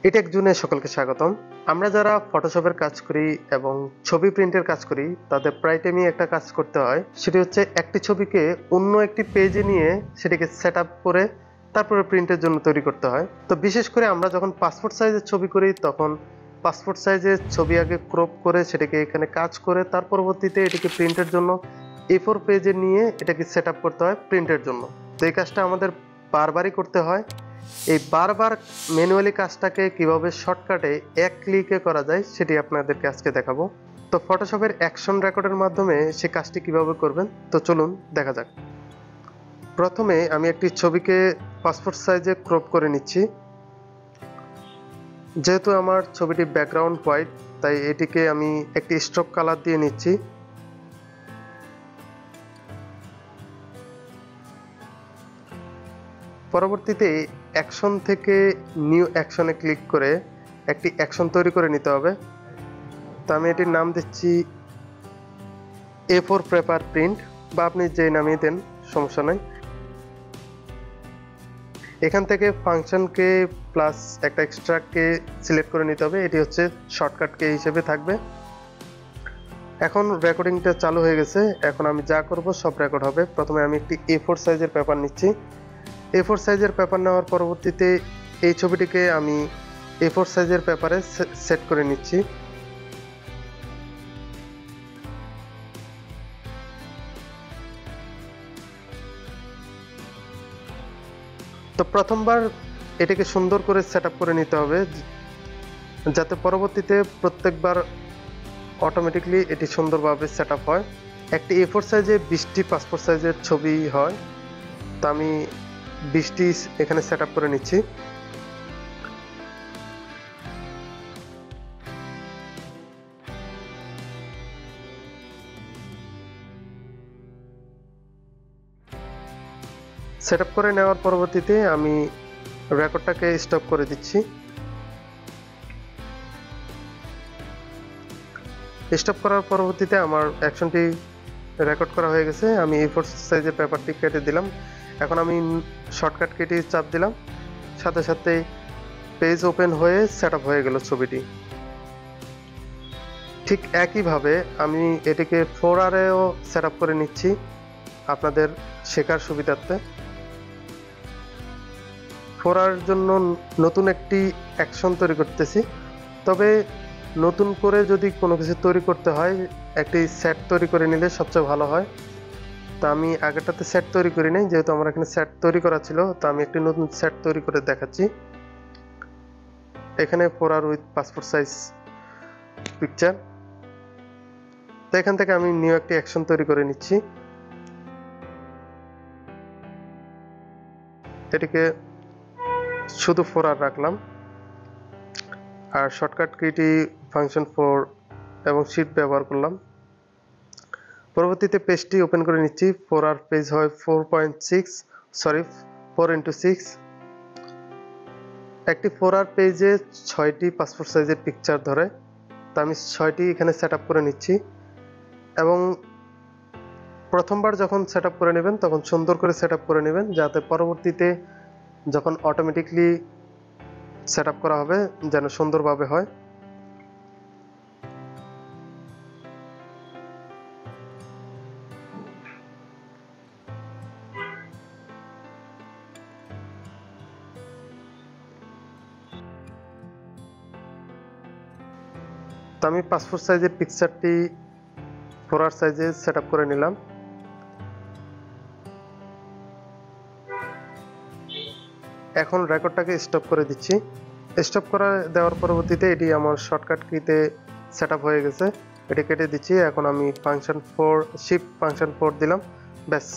ইটেক জুনে সকলকে স্বাগতম। আমরা যারা ফটোশপের কাজ করি এবং ছবি প্রিন্টের কাজ করি তাদের প্রায় টাইমই একটা কাজ করতে হয়, সেটি হচ্ছে একটি ছবিকে অন্য একটি পেজে নিয়ে সেটাকে সেট আপ করে তারপরে প্রিন্টের জন্য তৈরি করতে হয়। তো বিশেষ করে আমরা যখন পাসপোর্ট সাইজের ছবি করি তখন পাসপোর্ট সাইজের ছবি আগে ক্রপ করে সেটাকে এখানে কাজ করে তার পরবর্তীতে এটাকে প্রিন্টের জন্য A4 পেজে নিয়ে এটাকে সেট আপ করতে হয় প্রিন্টের জন্য। তো এই কাজটা আমাদের বারবারই করতে হয়। এই বারবার ম্যানুয়ালি কাজটাকে কিভাবে শর্টকাটে এক ক্লিকে করা যায় সেটি আপনাদেরকে আজকে দেখাবো। তো ফটোশপের অ্যাকশন রেকর্ডের মাধ্যমে সে কাজটি কিভাবে করবেন, তো চলুন দেখা যাক। প্রথমে আমি একটি ছবিকে পাসপোর্ট সাইজে ক্রপ করে নিচ্ছি। যেহেতু আমার ছবিটি ব্যাকগ্রাউন্ড হোয়াইট, তাই এটিকে আমি একটি স্ট্রোক কালার দিয়ে নিচ্ছি। পরবর্তীতে অ্যাকশন থেকে নিউ অ্যাকশনে ক্লিক করে একটি অ্যাকশন তৈরি করে নিতে হবে। তো আমি এটির নাম দিচ্ছি A4 পেপার প্রিন্ট, বা আপনি যে নামই দেন সমস্যা নাই। এখান থেকে ফাংশনকে প্লাস একটা এক্সট্রাকে সিলেক্ট করে নিতে হবে, এটি হচ্ছে শর্টকাট কে হিসেবে থাকবে। এখন রেকর্ডিংটা চালু হয়ে গেছে। এখন আমি যা করব সব রেকর্ড হবে। প্রথমে আমি একটি A4 সাইজের পেপার নিচ্ছি। A4 সাইজের পেপার নেওয়ার পরবর্তীতে এই ছবিটিকে আমি A4 সাইজের পেপারে সেট করে নিচ্ছি। তো প্রথমবার এটাকে সুন্দর করে সেট করে নিতে হবে, যাতে পরবর্তীতে প্রত্যেকবার অটোমেটিকলি এটি সুন্দরভাবে সেট হয়। একটি A4 সাইজে 20টি পাসপোর্ট সাইজের ছবি হয়। তো আমি 20টি এখানে সেট করে নিচ্ছি। সেট করে নেওয়ার পরবর্তীতে আমি রেকর্ডটাকে স্টপ করে দিচ্ছি। স্টপ করার পরবর্তীতে আমার অ্যাকশনটি রেকর্ড করা হয়ে গেছে। আমি A4 সাইজের পেপারটি কেটে দিলাম। এখন আমি শর্টকাট কেটে চাপ দিলাম, সাথে সাথে পেজ ওপেন হয়ে সেট হয়ে গেল ছবিটি। ঠিক একইভাবে আমি এটিকে 4Rএও সেট করে নিচ্ছি আপনাদের শেখার সুবিধার্থে। 4R জন্য নতুন একটি অ্যাকশন তৈরি করতেছি। তবে নতুন করে যদি কোনো কিছু তৈরি করতে হয়, একটি সেট তৈরি করে নিলে সবচেয়ে ভালো হয়। তা আমি আগেরটাতে সেট তৈরি করি নাই, যেহেতু আমার এখানে সেট তৈরি করা ছিল, তো আমি একটি নতুন সেট তৈরি করে দেখাচ্ছি। এখানে 4R with passport size picture. তো এখান থেকে আমি নিউ একটি অ্যাকশন তৈরি করে নিচ্ছি। এটিকে শুধু 4R রাখলাম, আর শর্টকাট কিটি ফাংশন 4 এবং শিট ব্যবহার করলাম। পরবর্তীতে পেজটি ওপেন করে নিচ্ছি। 4R পেজ হয় 4x6। একটি 4R পেজে 6টি পাসপোর্ট সাইজের পিকচার ধরে। তা আমি 6টি এখানে সেট করে নিচ্ছি। এবং প্রথমবার যখন সেট করে নেবেন তখন সুন্দর করে সেট করে নেবেন, যাতে পরবর্তীতে যখন অটোমেটিকলি সেট করা হবে যেন সুন্দরভাবে হয়। তো আমি পাসপোর্ট সাইজের পিকচারটি 4R সাইজে সেট করে নিলাম। এখন রেকর্ডটাকে স্টপ করে দিচ্ছি। স্টপ করে দেওয়ার পরবর্তীতে এটি আমার শর্টকাট কিতে সেট হয়ে গেছে। এটি কেটে দিচ্ছি। এখন আমি ফাংশন 4 শিফট ফাংশন 4 দিলাম, ব্যাস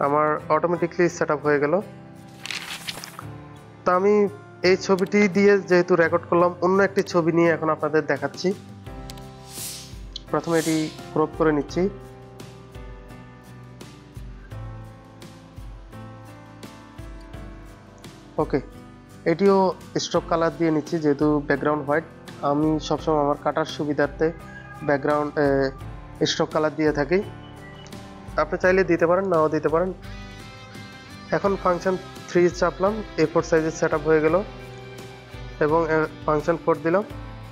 আমার অটোমেটিকলি সেট হয়ে গেল। তো আমি এই ছবিটি দিয়ে যেহেতু রেকর্ড করলাম, অন্য একটি ছবি নিয়ে এখন আপনাদের দেখাচ্ছি। প্রথমে এটি ক্রপ করে নিচ্ছি। ওকে, এটিও স্ট্রোক কালার দিয়ে নিচ্ছি, যেহেতু ব্যাকগ্রাউন্ড হোয়াইট। আমি সবসময় আমার কাটার সুবিধার্থে ব্যাকগ্রাউন্ড স্ট্রোক কালার দিয়ে থাকি। আপনি চাইলে দিতে পারেন, নাও দিতে পারেন। এখন ফাংশন 3 চাপলাম, A4 সাইজের সেট হয়ে গেল। এবং ফাংশন 4 দিলাম,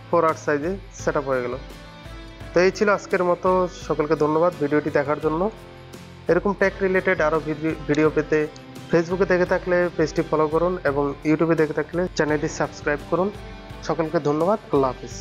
4 8 সাইজে সেট আপ হয়ে গেল। তো এই ছিল আজকের মতো, সকলকে ধন্যবাদ ভিডিওটি দেখার জন্য। এরকম টেক রিলেটেড আরও ভিডিও পেতে ফেসবুকে দেখে থাকলে পেজটি ফলো করুন এবং ইউটিউবে দেখে থাকলে চ্যানেলটি সাবস্ক্রাইব করুন। সকলকে ধন্যবাদ, আল্লাহ হাফিজ।